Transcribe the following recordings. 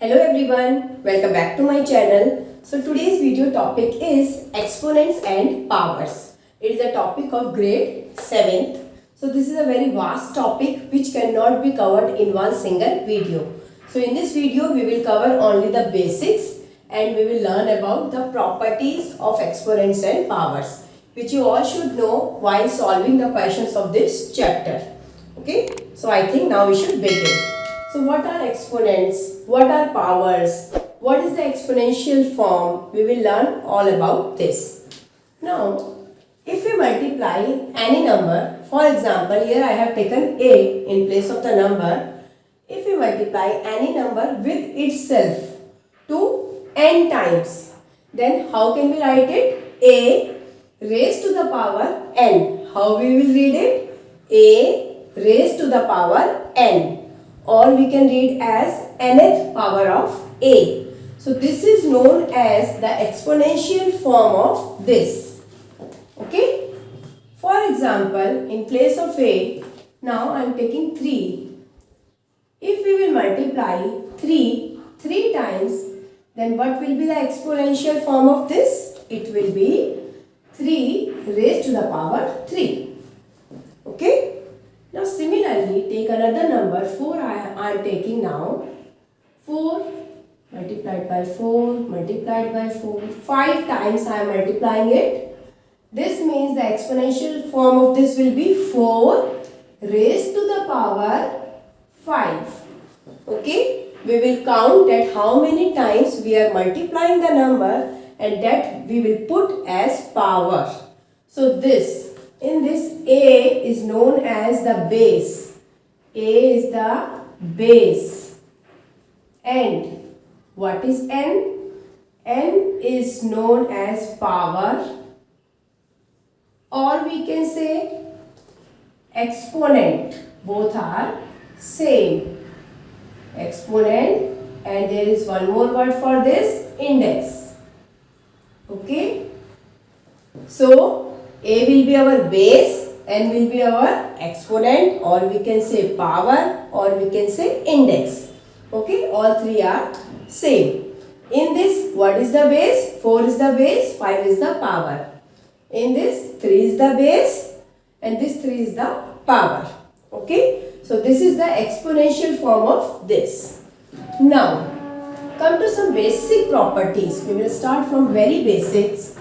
Hello everyone, welcome back to my channel. So today's video topic is exponents and powers. It is a topic of grade 7th. So this is a very vast topic which cannot be covered in one single video. So in this video we will cover only the basics and we will learn about the properties of exponents and powers, which you all should know while solving the questions of this chapter. Okay, so I think now we should begin. So what are exponents? What are powers? What is the exponential form? We will learn all about this. Now, if we multiply any number, for example, here I have taken a in place of the number. If we multiply any number with itself to n times, then how can we write it? A raised to the power n. How we will read it? A raised to the power n. Or we can read as nth power of a. So this is known as the exponential form of this. Okay. For example, in place of a, now I am taking 3. If we will multiply 3 times, then what will be the exponential form of this? It will be 3 raised to the power 3. Okay. Now similarly, take another number, 4 I am taking now. 4 multiplied by 4, multiplied by 4. 5 times I am multiplying it. This means the exponential form of this will be 4 raised to the power 5. Okay, we will count that how many times we are multiplying the number and that we will put as power. So in this a is known as the base. A is the base. And what is n? N is known as power, or we can say exponent. Both are same. Exponent, and there is one more word for this, index. Okay. So a will be our base, n will be our exponent, or we can say power, or we can say index. Okay, all three are same. In this, what is the base? 4 is the base, 5 is the power. In this, 3 is the base, and this 3 is the power. Okay, so this is the exponential form of this. Now, come to some basic properties. We will start from very basics.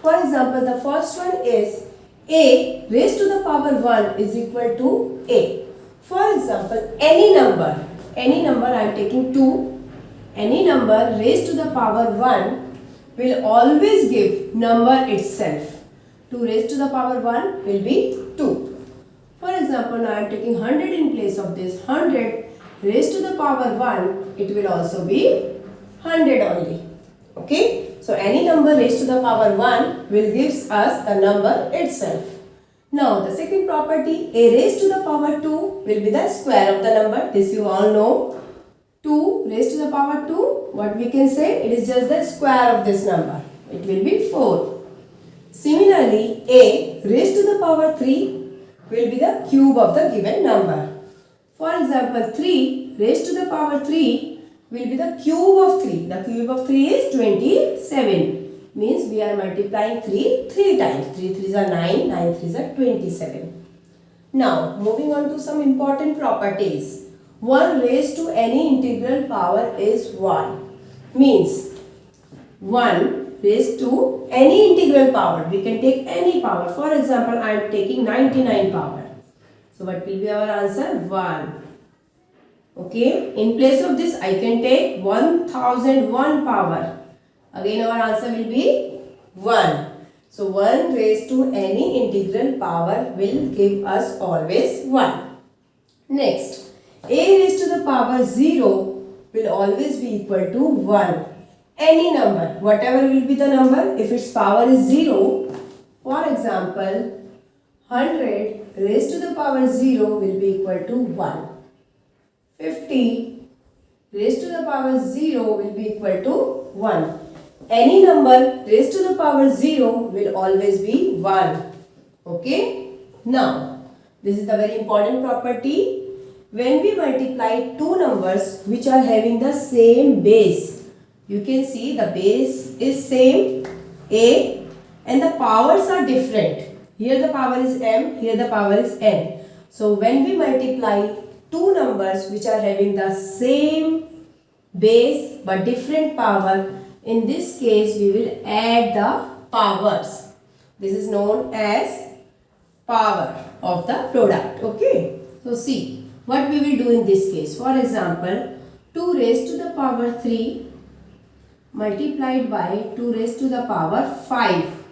For example, the first one is a raised to the power 1 is equal to a. For example, any number I am taking 2, any number raised to the power 1 will always give number itself. 2 raised to the power 1 will be 2. For example, now I am taking 100 in place of this. 100 raised to the power 1, it will also be 100 only. Okay. So any number raised to the power 1 will gives us the number itself. Now the second property, a raised to the power 2 will be the square of the number. This you all know. 2 raised to the power 2, what we can say? It is just the square of this number. It will be 4. Similarly, a raised to the power 3 will be the cube of the given number. For example, 3 raised to the power 3 will be the cube of 3. The cube of 3 is 27. Means we are multiplying 3 times. 3 3s are 9, 9 3s are 27. Now, moving on to some important properties. 1 raised to any integral power is 1. Means 1 raised to any integral power. We can take any power. For example, I am taking 99 power. So, what will be our answer? 1. Okay, in place of this I can take 1001 power. Again our answer will be 1. So 1 raised to any integral power will give us always 1. Next, a raised to the power 0 will always be equal to 1. Any number, whatever will be the number, if its power is 0, for example, 100 raised to the power 0 will be equal to 1. 50 raised to the power 0 will be equal to 1. Any number raised to the power 0 will always be 1. Okay. Now, this is the very important property. when we multiply two numbers which are having the same base, you can see the base is same a and the powers are different. Here the power is m, here the power is n. So when we multiply two numbers which are having the same base but different power, in this case we will add the powers. This is known as power of the product. Okay. So see what we will do in this case. For example, 2 raised to the power 3 multiplied by 2 raised to the power 5.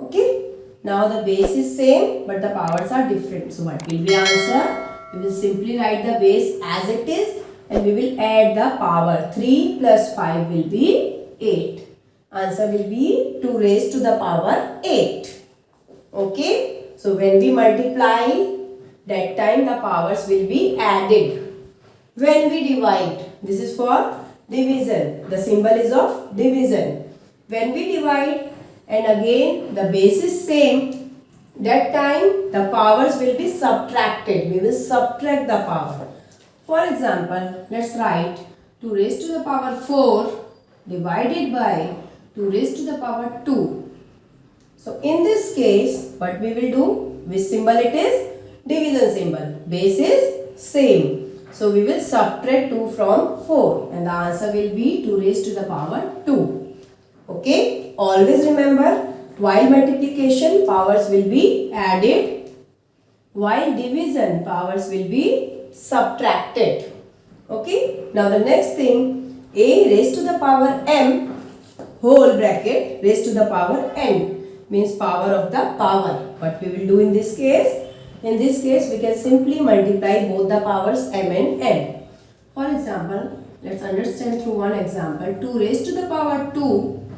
Okay. Now the base is same but the powers are different. So what will be answer? We will simply write the base as it is and we will add the power. 3 plus 5 will be 8. Answer will be 2 raised to the power 8. Okay. So when we multiply, that time the powers will be added. When we divide, this is for division. The symbol is of division. When we divide and again the base is same, that time the powers will be subtracted. We will subtract the power. For example, let's write 2 raised to the power 4 divided by 2 raised to the power 2. So in this case, what we will do? Which symbol it is? Division symbol. Base is same. So we will subtract 2 from 4 and the answer will be 2 raised to the power 2. Okay. Always remember, while multiplication powers will be added, while division powers will be subtracted. Okay. Now the next thing, a raised to the power m whole bracket raised to the power n means power of the power. What we will do in this case? In this case, we can simply multiply both the powers m and n. For example, let's understand through one example. 2 raised to the power 2,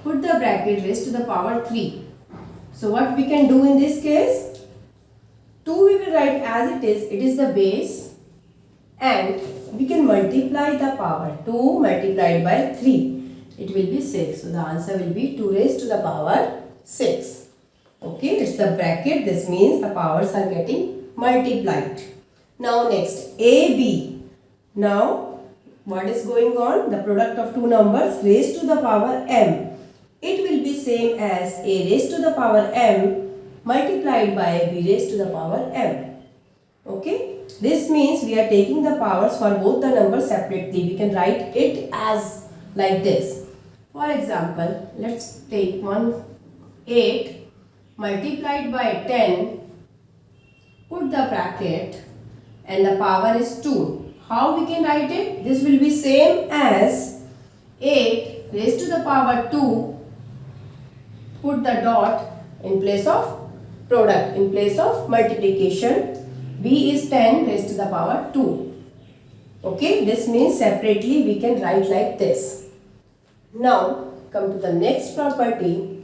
put the bracket raised to the power 3. So what we can do in this case? 2 we will write as it is the base and we can multiply the power. 2 multiplied by 3, it will be 6. So the answer will be 2 raised to the power 6. Okay, it's the bracket. This means the powers are getting multiplied. Now next, AB. Now, what is going on? The product of two numbers raised to the power m. It will be same as A raised to the power m multiplied by B raised to the power m. Okay, this means we are taking the powers for both the numbers separately. We can write it as like this. For example, let's take 8 multiplied by 10, put the bracket and the power is 2. How we can write it? This will be same as 8 raised to the power 2, put the dot in place of product, in place of multiplication. B is 10 raised to the power 2. Okay, this means separately we can write like this. Now come to the next property.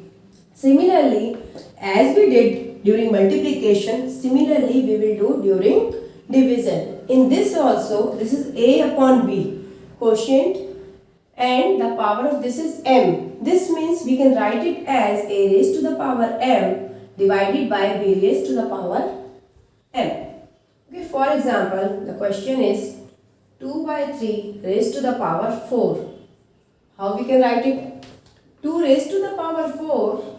Similarly, as we did during multiplication, similarly we will do during division. In this also, this is A upon B, quotient, and the power of this is m. This means we can write it as A raised to the power m divided by B raised to the power m. Okay, for example, the question is 2 by 3 raised to the power 4. How we can write it? 2 raised to the power 4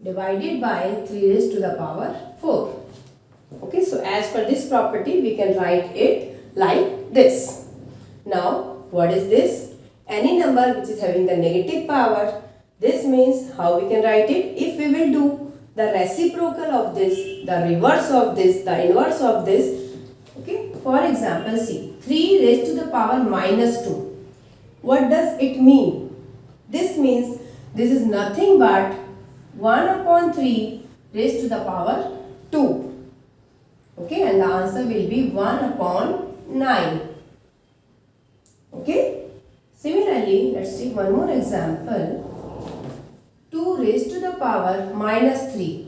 divided by 3 raised to the power 4. Okay, so as per this property, we can write it like this. Now, what is this? Any number which is having the negative power. This means how we can write it? If we will do the reciprocal of this, the reverse of this, the inverse of this. Okay, for example, see 3 raised to the power minus 2. What does it mean? This means this is nothing but 1 upon 3 raised to the power 2. Okay, and the answer will be 1 upon 9. Okay. Similarly, let's take one more example. 2 raised to the power minus 3.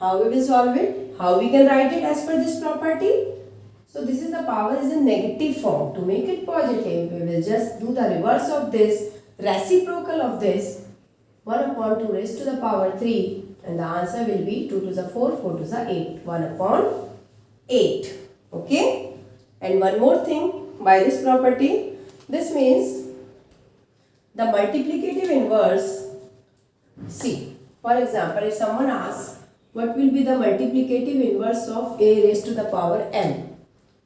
How we will solve it? How we can write it as per this property? So this is the power is in negative form. To make it positive, we will just do the reverse of this, reciprocal of this. 1 upon 2 raised to the power 3 and the answer will be 2 to the 4, 4 to the 8. 1 upon 8. Okay. And one more thing by this property, this means the multiplicative inverse. See, for example, if someone asks what will be the multiplicative inverse of a raised to the power m,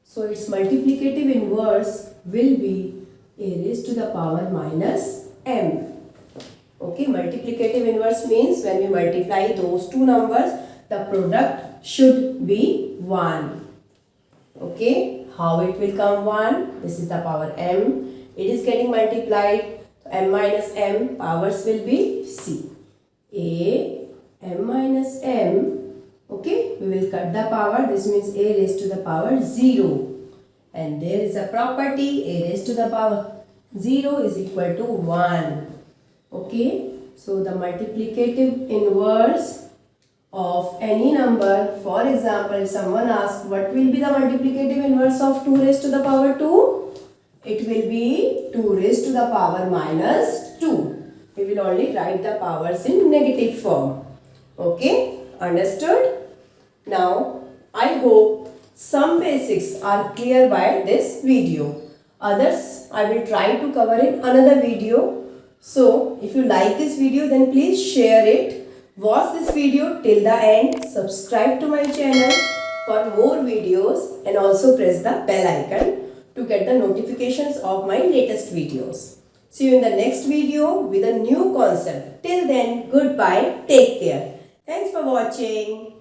so its multiplicative inverse will be a raised to the power minus m. Okay, multiplicative inverse means when we multiply those two numbers, the product should be 1. Okay, how it will come 1? This is the power m. It is getting multiplied. So m minus m powers will be c. A m minus m. Okay, we will cut the power. This means a raised to the power 0. And there is a property, a raised to the power 0 is equal to 1. Okay, so the multiplicative inverse of any number, for example, if someone asks what will be the multiplicative inverse of 2 raised to the power 2? It will be 2 raised to the power minus 2. We will only write the powers in negative form. Okay, understood? Now, I hope some basics are clear by this video. Others I will try to cover in another video. So, if you like this video, then please share it. Watch this video till the end. Subscribe to my channel for more videos and also press the bell icon to get the notifications of my latest videos. See you in the next video with a new concept. Till then, goodbye. Take care. Thanks for watching.